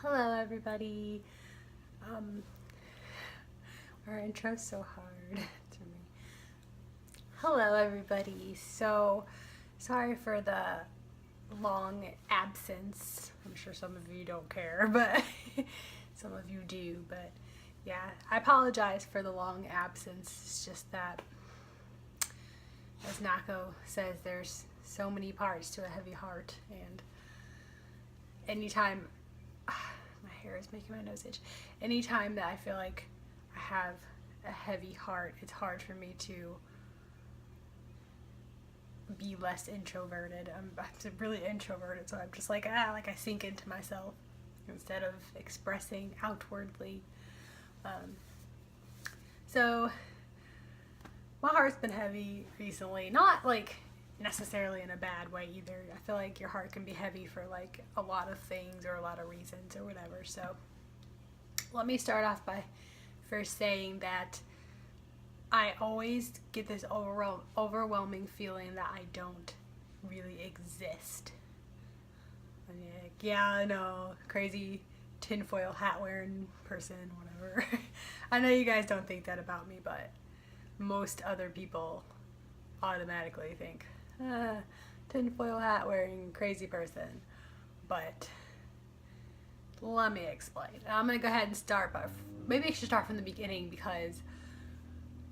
Hello everybody. Our intro's so hard to me. Hello everybody. So sorry for the long absence. I'm sure some of you don't care, but some of you do. But yeah, I apologize for the long absence. It's just that, as Nako says, there's so many parts to a heavy heart, and anytime my hair is making my nose itch. Anytime that I feel like I have a heavy heart, it's hard for me to be less introverted. I'm really introverted, so I'm just like I sink into myself instead of expressing outwardly. So my heart's been heavy recently, not like necessarily in a bad way either. I feel like your heart can be heavy for like a lot of things or a lot of reasons or whatever. So let me start off by first saying that I always get this overwhelming feeling that I don't really exist. And you're like, yeah, I know, crazy tinfoil hat wearing person, whatever. I know you guys don't think that about me, but most other people automatically think, tinfoil hat wearing crazy person. But let me explain. I'm gonna go ahead and start, but maybe I should start from the beginning because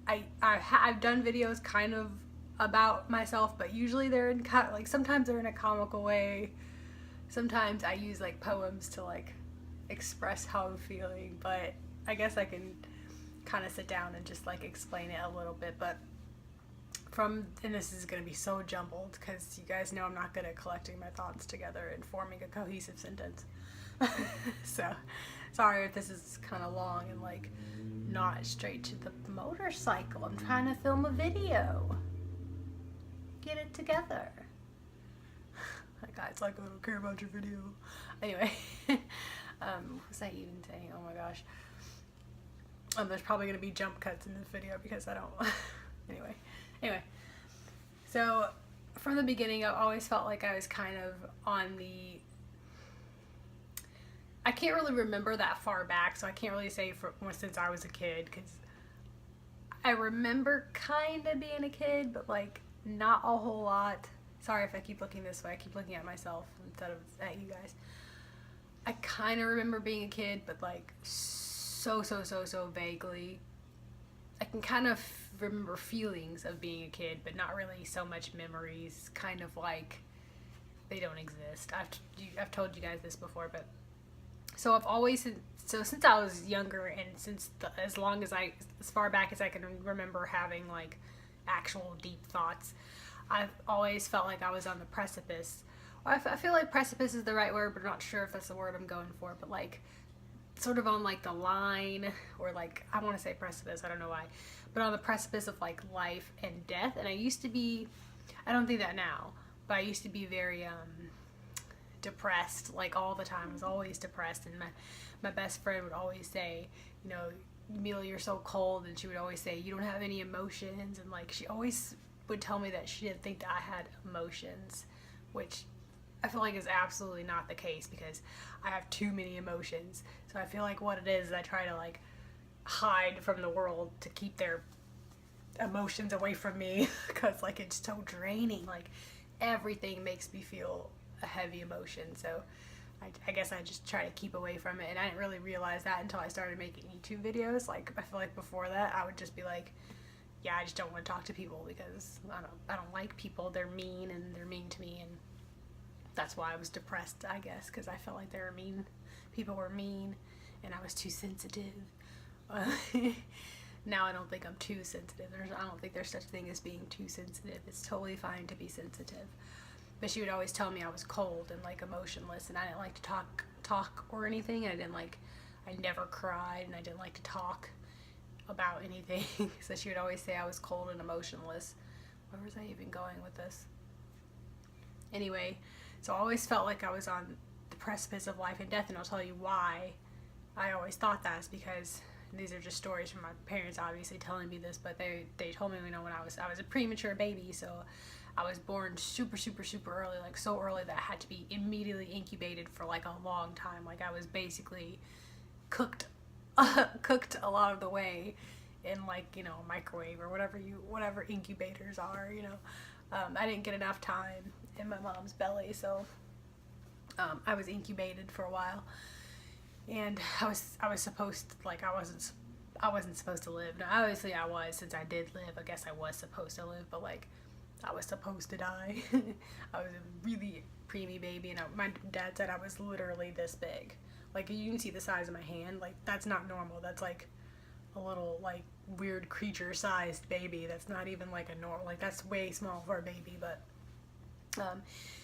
I've done videos kind of about myself, but usually they're in like sometimes they're in a comical way. Sometimes I use like poems to like express how I'm feeling, but I guess I can kind of sit down and just like explain it a little bit. But and this is going to be so jumbled because you guys know I'm not good at collecting my thoughts together and forming a cohesive sentence. So sorry if this is kind of long and like not straight to the motorcycle. I'm trying to film a video. Get it together. Like, guys, like, I don't care about your video. Anyway, what was I even saying? Oh my gosh. There's probably going to be jump cuts in this video because I don't. Anyway, so from the beginning, I've always felt like I was kind of on the. I can't really remember that far back, so I can't really say since I was a kid, because I remember kind of being a kid, but like not a whole lot. Sorry if I keep looking this way. I keep looking at myself instead of at you guys. I kind of remember being a kid, but like so vaguely. I can kind of remember feelings of being a kid, but not really so much memories. Kind of like they don't exist. I've told you guys this before, but so since I was younger and as far back as I can remember having like actual deep thoughts, I've always felt like I was on the precipice. I feel like precipice is the right word, but I'm not sure if that's the word I'm going for. But like sort of on like the line, or like I want to say precipice, I don't know why, but on the precipice of like life and death. And I used to be, I don't think that now, but I used to be very depressed like all the time. I was always depressed, and my best friend would always say, you know, Amelia, you're so cold, and she would always say you don't have any emotions, and like she always would tell me that she didn't think that I had emotions, which I feel like is absolutely not the case because I have too many emotions. So I feel like what it is I try to like hide from the world to keep their emotions away from me because like it's so draining. Like everything makes me feel a heavy emotion. So I guess I just try to keep away from it, and I didn't really realize that until I started making YouTube videos. Like I feel like before that I would just be like, yeah, I just don't want to talk to people because I don't like people. They're mean and they're mean to me, and that's why I was depressed, I guess, because I felt like they were mean. People were mean, and I was too sensitive. Now I don't think I'm too sensitive. I don't think there's such a thing as being too sensitive. It's totally fine to be sensitive. But she would always tell me I was cold and like emotionless, and I didn't like to talk or anything. I never cried, and I didn't like to talk about anything. So she would always say I was cold and emotionless. Where was I even going with this? Anyway, so I always felt like I was on the precipice of life and death, and I'll tell you why I always thought that is because these are just stories from my parents obviously telling me this, but they told me, you know, when I was a premature baby, so I was born super super super early, like so early that I had to be immediately incubated for like a long time. Like I was basically cooked cooked a lot of the way in, like, you know, microwave or whatever incubators are, you know. I didn't get enough time in my mom's belly, so I was incubated for a while, and I was supposed to, like, I wasn't supposed to live. Now obviously I was, since I did live. I guess I was supposed to live, but like I was supposed to die. I was a really preemie baby, and my dad said I was literally this big. Like, you can see the size of my hand. Like, that's not normal. That's like a little, like, weird creature sized baby. That's not even like a normal, like, that's way small for a baby. But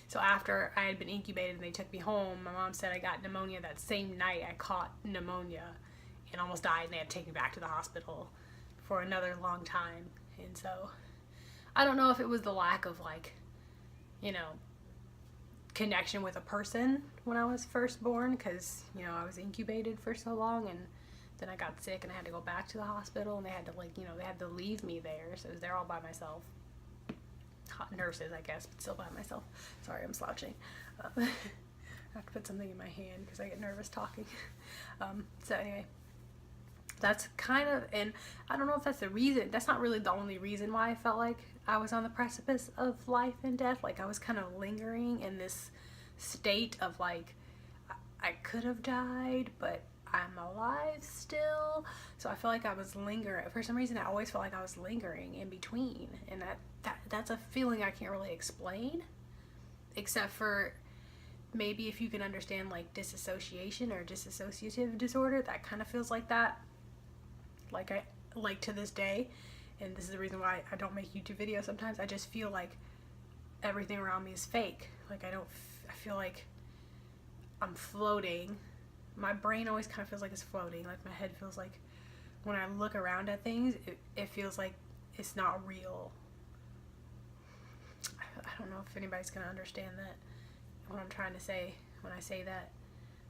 so after I had been incubated and they took me home, my mom said I got pneumonia that same night. I caught pneumonia and almost died, and they had to take me back to the hospital for another long time. And so I don't know if it was the lack of, like, you know, connection with a person when I was first born, because, you know, I was incubated for so long, and then I got sick and I had to go back to the hospital, and they had to, like, you know, they had to leave me there, so I was there all by myself. Hot nurses, I guess, but still by myself. Sorry, I'm slouching. I have to put something in my hand because I get nervous talking. So anyway, that's kind of, and I don't know if that's the reason. That's not really the only reason why I felt like I was on the precipice of life and death. Like, I was kind of lingering in this state of, like, I could have died, but I'm alive still. So I feel like I was lingering. For some reason, I always felt like I was lingering in between, and that's a feeling I can't really explain, except for maybe if you can understand, like, disassociation or dissociative disorder. That kind of feels like that. Like to this day, and this is the reason why I don't make YouTube videos sometimes. I just feel like everything around me is fake. Like, I feel like I'm floating. My brain always kind of feels like it's floating. Like, my head feels like, when I look around at things, it feels like it's not real. I don't know if anybody's gonna understand that, what I'm trying to say when I say that.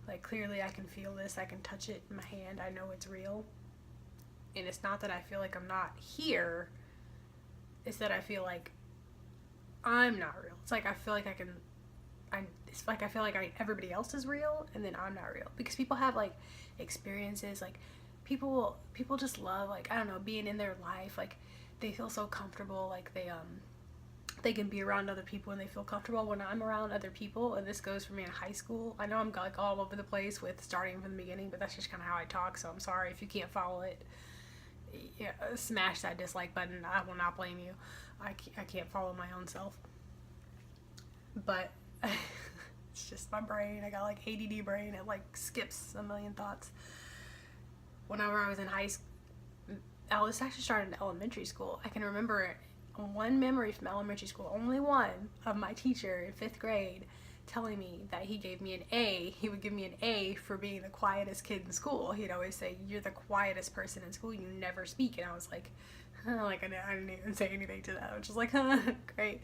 Like, clearly I can feel this, I can touch it in my hand, I know it's real. And it's not that I feel like I'm not here, it's that I feel like I'm not real. It's like I feel like I feel like everybody else is real, and then I'm not real. Because people have, like, experiences, like, people just love, like, I don't know, being in their life. Like, they feel so comfortable, like, they can be around other people and they feel comfortable when I'm around other people. And this goes for me in high school. I know I'm, like, all over the place with starting from the beginning, but that's just kind of how I talk, so I'm sorry if you can't follow it. Yeah, smash that dislike button. I will not blame you. I can't follow my own self. But it's just my brain. I got, like, ADD brain. It, like, skips a million thoughts. Whenever I was in high school, this actually started in elementary school. I can remember one memory from elementary school, only one, of my teacher in 5th grade telling me that he gave me an A. He would give me an A for being the quietest kid in school. He'd always say, "You're the quietest person in school. You never speak." And I was like, like, I didn't even say anything to that. I was just like, great.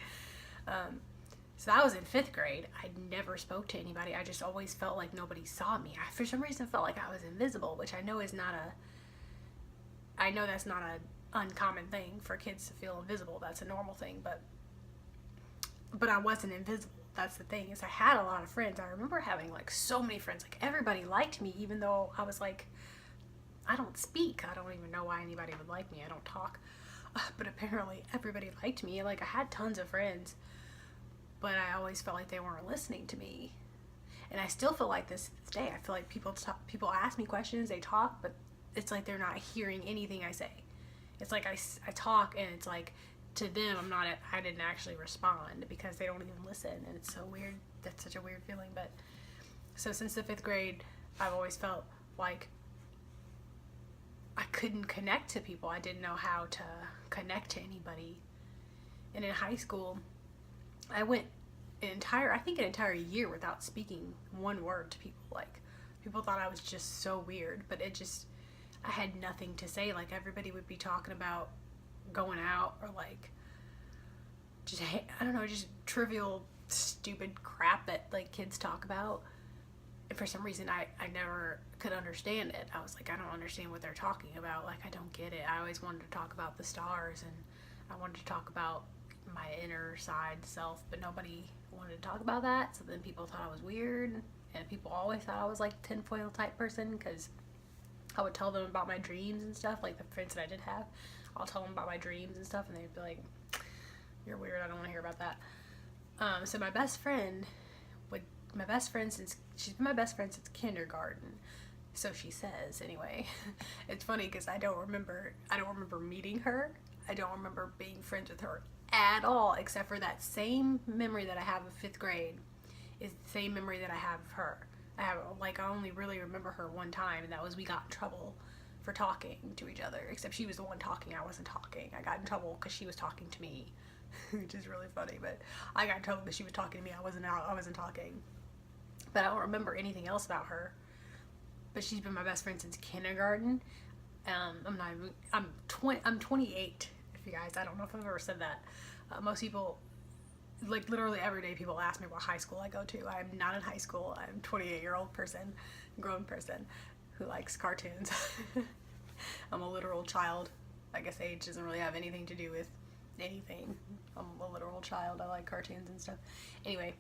So that was in 5th grade. I never spoke to anybody. I just always felt like nobody saw me. I, for some reason, felt like I was invisible, which I know is not I know that's not an uncommon thing for kids to feel invisible. That's a normal thing, but I wasn't invisible. That's the thing, is I had a lot of friends. I remember having, like, so many friends. Like, everybody liked me, even though I was like, I don't speak. I don't even know why anybody would like me. I don't talk. But apparently everybody liked me. Like, I had tons of friends, but I always felt like they weren't listening to me. And I still feel like this to this day. I feel like people ask me questions, they talk, but it's like they're not hearing anything I say. It's like I talk, and it's like, to them, I didn't actually respond, because they don't even listen, and it's so weird. That's such a weird feeling. But so since the 5th grade, I've always felt like I couldn't connect to people. I didn't know how to connect to anybody. And in high school, I went an entire year without speaking one word to people. Like, people thought I was just so weird, but I had nothing to say. Like, everybody would be talking about going out, or, like, just, I don't know, just trivial, stupid crap that, like, kids talk about. And for some reason, I never could understand it. I was like, I don't understand what they're talking about. Like, I don't get it. I always wanted to talk about the stars, and I wanted to talk about my inner side self, but nobody wanted to talk about that. So then people thought I was weird, and people always thought I was like tinfoil type person, because I would tell them about my dreams and stuff. Like the friends that I did have, I'll tell them about my dreams and stuff, and they'd be like, "You're weird. I don't want to hear about that." So my best friend she's been my best friend since kindergarten. So she says, anyway. It's funny because I don't remember meeting her. I don't remember being friends with her at all, except for that same memory that I have of 5th grade is the same memory that I have of her. I only really remember her one time, and that was we got in trouble for talking to each other, except she was the one talking, I wasn't talking. I got in trouble because she was talking to me, which is really funny, but I got in trouble because she was talking to me, I wasn't talking. But I don't remember anything else about her. But she's been my best friend since kindergarten. I'm 28, if you guys, I don't know if I've ever said that. Most people, like literally every day, people ask me what high school I go to. I'm not in high school. I'm a 28-year-old person, grown person, who likes cartoons. I'm a literal child. I guess age doesn't really have anything to do with anything. I'm a literal child. I like cartoons and stuff. Anyway,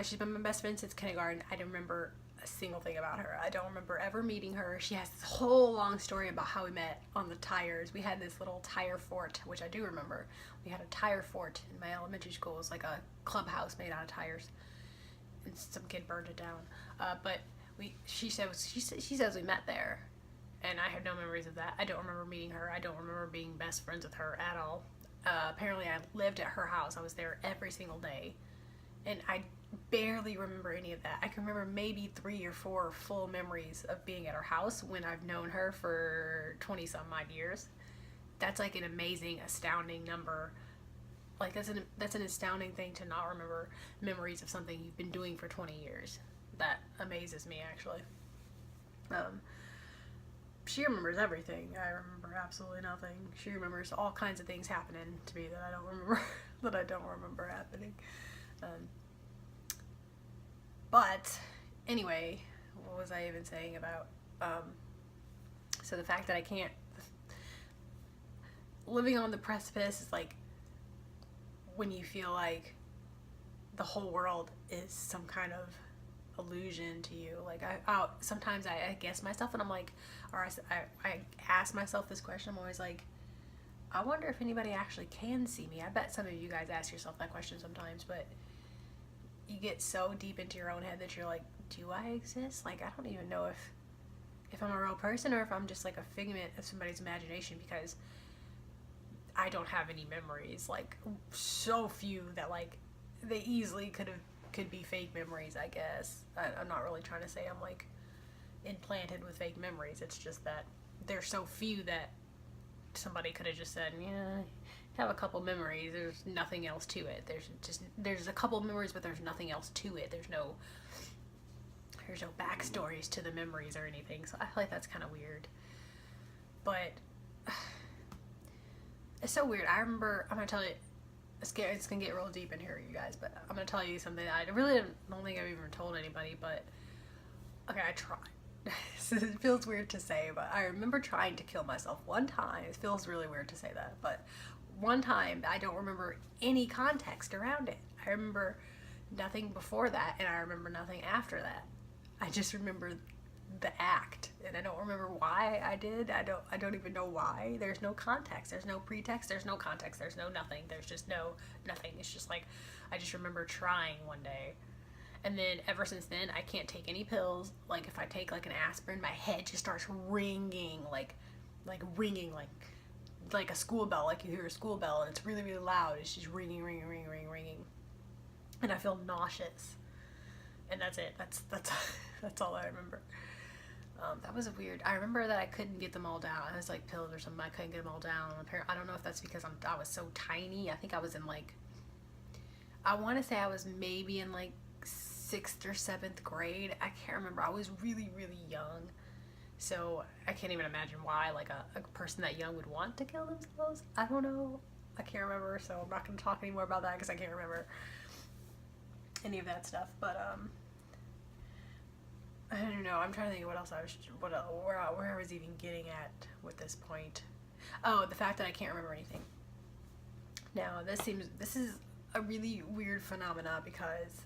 she's been my best friend since kindergarten. I don't remember a single thing about her. I don't remember ever meeting her. She has this whole long story about how we met on the tires. We had this little tire fort, which I do remember. We had a tire fort in my elementary school. It was like a clubhouse made out of tires, and some kid burned it down. But she says we met there, and I have no memories of that. I don't remember meeting her. I don't remember being best friends with her at all. Apparently I lived at her house. I was there every single day, and I barely remember any of that. I can remember maybe 3 or 4 full memories of being at her house when I've known her for 20 some odd years. That's like an amazing, astounding number. Like that's an astounding thing to not remember memories of something you've been doing for 20 years. That amazes me, actually. She remembers everything. I remember absolutely nothing. She remembers all kinds of things happening to me that I don't remember happening. But anyway, what was I even saying about? So the fact that I can't, living on the precipice is like when you feel like the whole world is some kind of illusion to you. Like sometimes I guess myself, and I'm like, or I ask myself this question. I'm always like, I wonder if anybody actually can see me. I bet some of you guys ask yourself that question sometimes, but you get so deep into your own head that you're like, do I exist? Like, I don't even know if I'm a real person or if I'm just like a figment of somebody's imagination, because I don't have any memories. Like, so few that like they easily could be fake memories, I guess. I'm not really trying to say I'm like implanted with fake memories. It's just that there's so few that somebody could have just said, yeah, have a couple memories, there's nothing else to it. There's a couple memories, but there's nothing else to it. There's no backstories to the memories or anything. So I feel like that's kind of weird. But it's so weird. I remember, I'm gonna tell you, it's gonna get real deep in here, you guys, but I'm gonna tell you something that I really don't think I've even told anybody, but okay, I tried. It feels weird to say, but I remember trying to kill myself one time. It feels really weird to say that, but one time I don't remember any context around it. I remember nothing before that, and I remember nothing after that. I just remember the act, and I don't remember why I did. I don't even know why. There's no context. There's no pretext. There's no context. There's no nothing. There's just nothing. It's just like I just remember trying one day. And then ever since then, I can't take any pills. Like if I take like an aspirin, my head just starts ringing, like ringing, like a school bell. Like you hear a school bell, and it's really, really loud. It's just ringing, ringing, ringing, ringing, ringing, and I feel nauseous. And that's it. That's all I remember. That was weird. I remember that I couldn't get them all down. It was like pills or something. I couldn't get them all down. I don't know if that's because I was so tiny. I think I was in like, I want to say I was maybe in like 6th or 7th grade. I can't remember. I was really, really young. So I can't even imagine why like a person that young would want to kill themselves. I don't know. I can't remember. So I'm not going to talk anymore about that because I can't remember any of that stuff. But I don't know. I'm trying to think of what else where I was even getting at with this point. Oh, the fact that I can't remember anything. Now, this is a really weird phenomena because